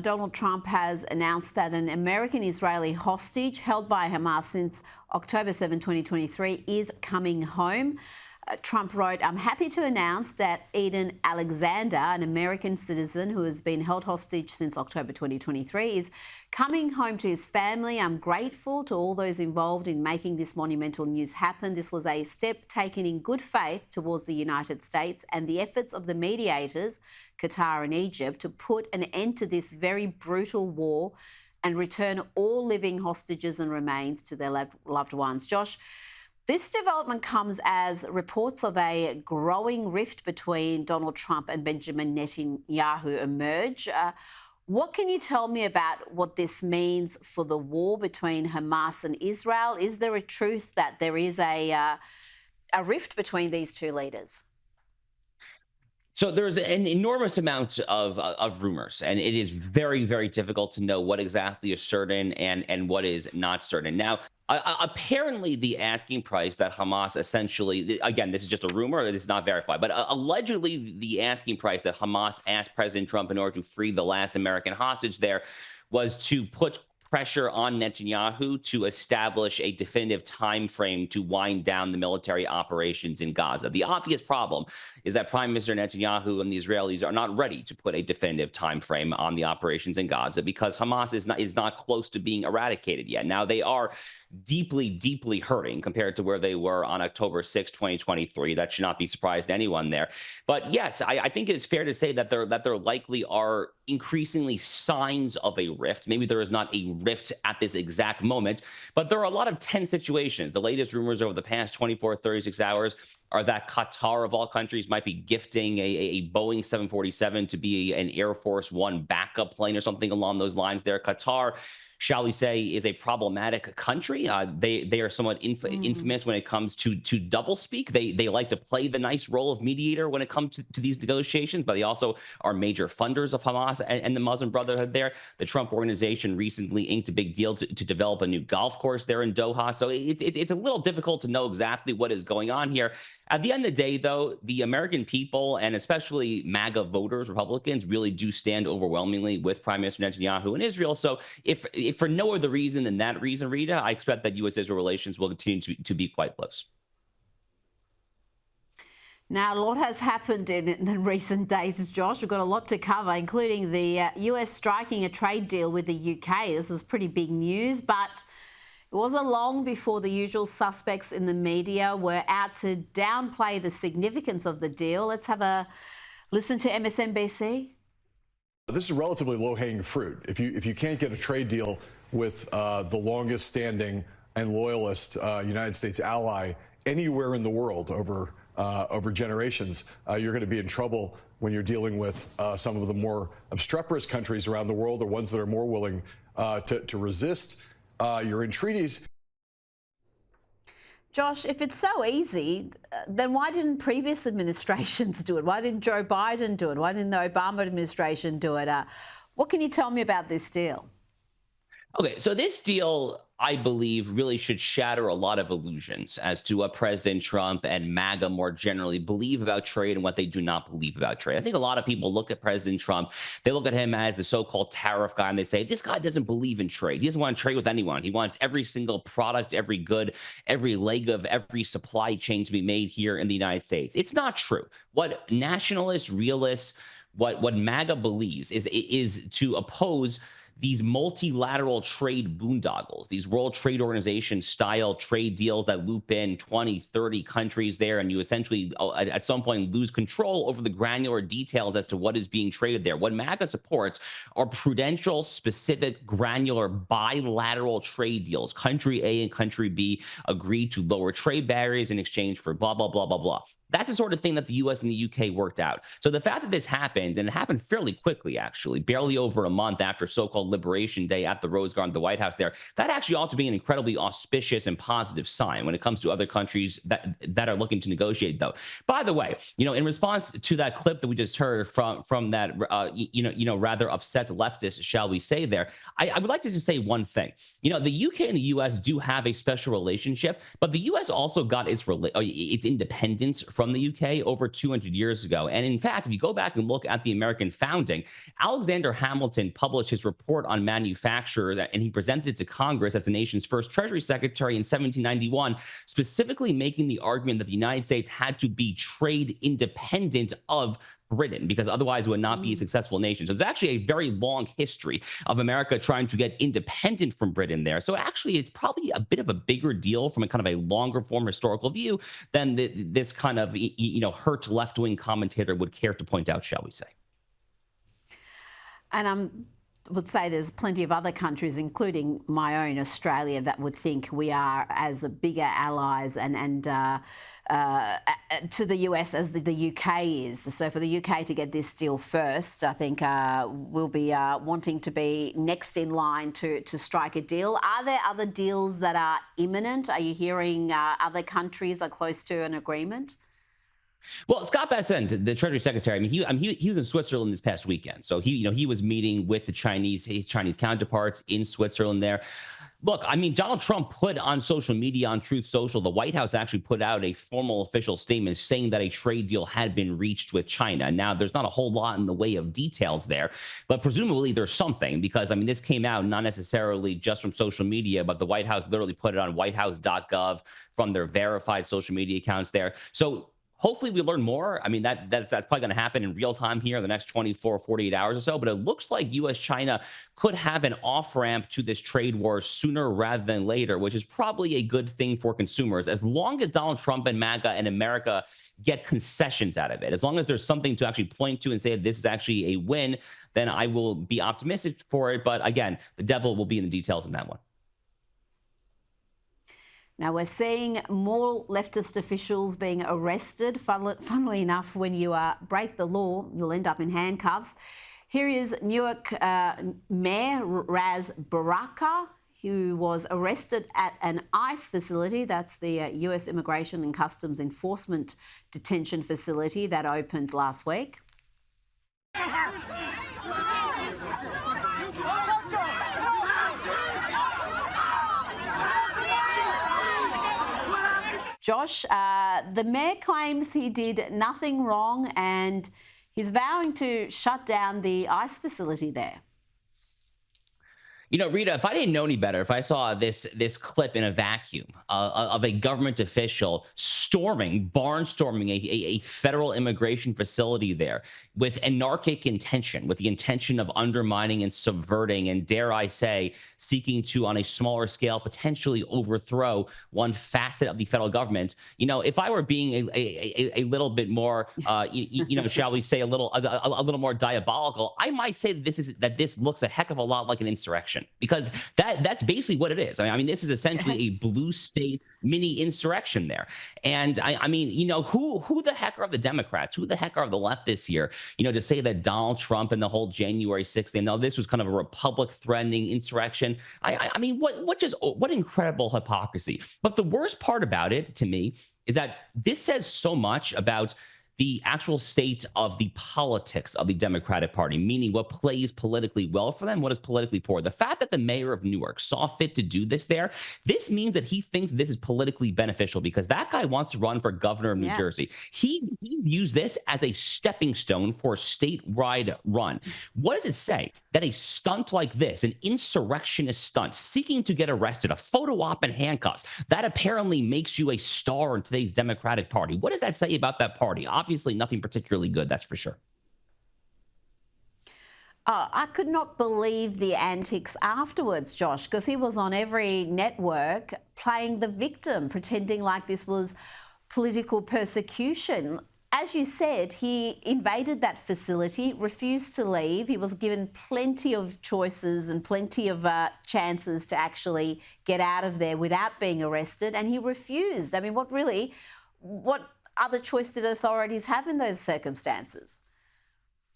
Donald Trump has announced that an American-Israeli hostage held by Hamas since October 7, 2023 is coming home. Trump wrote, "I'm happy to announce that Edan Alexander, an American citizen who has been held hostage since October 2023, is coming home to his family. I'm grateful to all those involved in making this monumental news happen. This was a step taken in good faith towards the United States and the efforts of the mediators, Qatar and Egypt, to put an end to this very brutal war and return all living hostages and remains to their loved ones." Josh, this development comes as reports of a growing rift between Donald Trump and Benjamin Netanyahu emerge. What can you tell me about what this means for the war between Hamas and Israel? Is there a truth that there is a rift between these two leaders? So there's an enormous amount of rumors, and it is very, very difficult to know what exactly is certain and what is not certain. Now, apparently the asking price that Hamas essentially, again, this is just a rumor, this is not verified, but allegedly the asking price that Hamas asked President Trump in order to free the last American hostage there was to put pressure on Netanyahu to establish a definitive time frame to wind down the military operations in Gaza. The obvious problem is that Prime Minister Netanyahu and the Israelis are not ready to put a definitive time frame on the operations in Gaza because Hamas is not close to being eradicated yet. Now, they are deeply, deeply hurting compared to where they were on October 6, 2023. That should not be surprised to anyone there. But yes, I think it is fair to say that there likely are increasingly signs of a rift. Maybe there is not a rift at this exact moment, but there are a lot of tense situations. The latest rumors over the past 24, 36 hours are that Qatar, of all countries, might be gifting a Boeing 747 to be an Air Force One backup plane or something along those lines there. Qatar, shall we say, is a problematic country. They are somewhat infamous when it comes to doublespeak. They like to play the nice role of mediator when it comes to these negotiations, but they also are major funders of Hamas and the Muslim Brotherhood there. The Trump organization recently inked a big deal to develop a new golf course there in Doha. So it's a little difficult to know exactly what is going on here. At the end of the day, though, the American people, and especially MAGA voters, Republicans, really do stand overwhelmingly with Prime Minister Netanyahu and Israel. So if for no other reason than that reason, Rita, I expect that U.S.-Israel relations will continue to be quite close. Now, a lot has happened in recent days, Josh. We've got a lot to cover, including the US striking a trade deal with the UK. This was pretty big news, but it wasn't long before the usual suspects in the media were out to downplay the significance of the deal. Let's have a listen to MSNBC. This is relatively low-hanging fruit. If you can't get a trade deal with the longest-standing and loyalist United States ally anywhere in the world over generations, you're going to be in trouble when you're dealing with some of the more obstreperous countries around the world, or ones that are more willing to resist your entreaties. Josh, if it's so easy, then why didn't previous administrations do it? Why didn't Joe Biden do it? Why didn't the Obama administration do it? What can you tell me about this deal? Okay, so this deal, I believe, really should shatter a lot of illusions as to what President Trump and MAGA more generally believe about trade and what they do not believe about trade. I think a lot of people look at President Trump, they look at him as the so-called tariff guy, and they say, this guy doesn't believe in trade. He doesn't want to trade with anyone. He wants every single product, every good, every leg of every supply chain to be made here in the United States. It's not true. What nationalists, realists, what MAGA believes is to oppose these multilateral trade boondoggles, these World Trade Organization style trade deals that loop in 20, 30 countries there, and you essentially at some point lose control over the granular details as to what is being traded there. What MAGA supports are prudential, specific, granular, bilateral trade deals. Country A and country B agree to lower trade barriers in exchange for blah, blah, blah, blah, blah. That's the sort of thing that the U.S. and the U.K. worked out. So the fact that this happened, and it happened fairly quickly, actually, barely over a month after so-called Liberation Day at the Rose Garden, the White House there, that actually ought to be an incredibly auspicious and positive sign when it comes to other countries that are looking to negotiate, though. By the way, in response to that clip that we just heard from that, rather upset leftist, shall we say there, I would like to just say one thing. The U.K. and the U.S. do have a special relationship, but the U.S. also got its independence from the UK over 200 years ago. And in fact, if you go back and look at the American founding, Alexander Hamilton published his report on manufacture, and he presented it to Congress as the nation's first Treasury Secretary in 1791, specifically making the argument that the United States had to be trade independent of Britain, because otherwise it would not be a successful nation. So it's actually a very long history of America trying to get independent from Britain there. So actually, it's probably a bit of a bigger deal from a kind of a longer form historical view than this kind of, hurt left-wing commentator would care to point out, shall we say. And I would say there's plenty of other countries, including my own Australia, that would think we are as bigger allies and to the US as the UK is. So for the UK to get this deal first, I think we'll be wanting to be next in line to strike a deal. Are there other deals that are imminent? Are you hearing other countries are close to an agreement? Well, Scott Bessent, the Treasury Secretary, he was in Switzerland this past weekend. So he was meeting with his Chinese counterparts in Switzerland there. Look, Donald Trump put on social media, on Truth Social, the White House actually put out a formal official statement saying that a trade deal had been reached with China. Now, there's not a whole lot in the way of details there, but presumably there's something, because, this came out not necessarily just from social media, but the White House literally put it on whitehouse.gov from their verified social media accounts there. So hopefully we learn more. That's probably going to happen in real time here in the next 24, 48 hours or so. But it looks like U.S.-China could have an off-ramp to this trade war sooner rather than later, which is probably a good thing for consumers. As long as Donald Trump and MAGA and America get concessions out of it, as long as there's something to actually point to and say this is actually a win, then I will be optimistic for it. But again, the devil will be in the details in that one. Now, we're seeing more leftist officials being arrested. Funnily enough, when you break the law, you'll end up in handcuffs. Here is Newark Mayor Raz Baraka, who was arrested at an ICE facility. That's the US Immigration and Customs Enforcement detention facility that opened last week. Josh, the mayor claims he did nothing wrong and he's vowing to shut down the ICE facility there. Rita, if I didn't know any better, if I saw this clip in a vacuum of a government official barnstorming a federal immigration facility there with anarchic intention, with the intention of undermining and subverting, and dare I say, seeking to, on a smaller scale, potentially overthrow one facet of the federal government. If I were being a little bit more, shall we say, a little more diabolical, I might say that this looks a heck of a lot like an insurrection. Because that's basically what it is. This is essentially a blue state mini insurrection there. And who the heck are the Democrats? Who the heck are the left this year? To say that Donald Trump and the whole January 6th thing, this was kind of a republic threatening insurrection. What incredible hypocrisy. But the worst part about it to me is that this says so much about the actual state of the politics of the Democratic Party, meaning what plays politically well for them, what is politically poor. The fact that the mayor of Newark saw fit to do this there, this means that he thinks this is politically beneficial, because that guy wants to run for governor of New Jersey. He views this as a stepping stone for a statewide run. What does it say? That a stunt like this, an insurrectionist stunt, seeking to get arrested, a photo op in handcuffs, that apparently makes you a star in today's Democratic Party. What does that say about that party? Obviously nothing particularly good, that's for sure. I could not believe the antics afterwards, Josh, because he was on every network playing the victim, pretending like this was political persecution. As you said, he invaded that facility, refused to leave. He was given plenty of choices and plenty of chances to actually get out of there without being arrested, and he refused. What other choice did authorities have in those circumstances?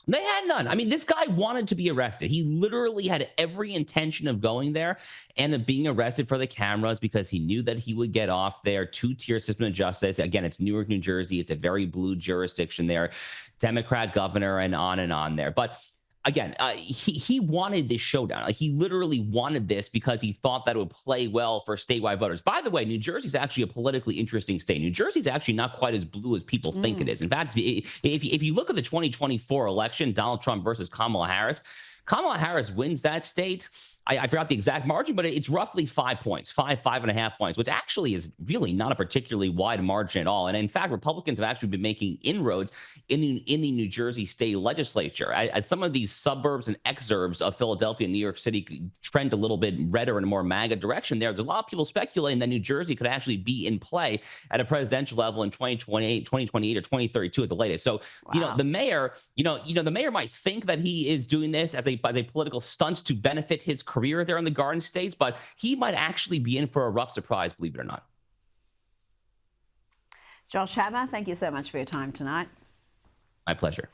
They had none. This guy wanted to be arrested. He literally had every intention of going there and of being arrested for the cameras, because he knew that he would get off there. Two-tier system of justice. Again, it's Newark, New Jersey. It's a very blue jurisdiction there. Democrat governor and on there. But again, he wanted this showdown. Like, he literally wanted this because he thought that it would play well for statewide voters. By the way, New Jersey is actually a politically interesting state. New Jersey is actually not quite as blue as people think it is. In fact, if you look at the 2024 election, Donald Trump versus Kamala Harris wins that state. I forgot the exact margin, but it's roughly 5 points, 5.5 points, which actually is really not a particularly wide margin at all. And in fact, Republicans have actually been making inroads in the New Jersey state legislature. As some of these suburbs and exurbs of Philadelphia and New York City trend a little bit redder in a more MAGA direction, there's a lot of people speculating that New Jersey could actually be in play at a presidential level in 2028, or 2032 at the latest. So, the mayor, the mayor might think that he is doing this as a political stunt to benefit his career there in the Garden State, but he might actually be in for a rough surprise, believe it or not. Josh Hammer, thank you so much for your time tonight. My pleasure.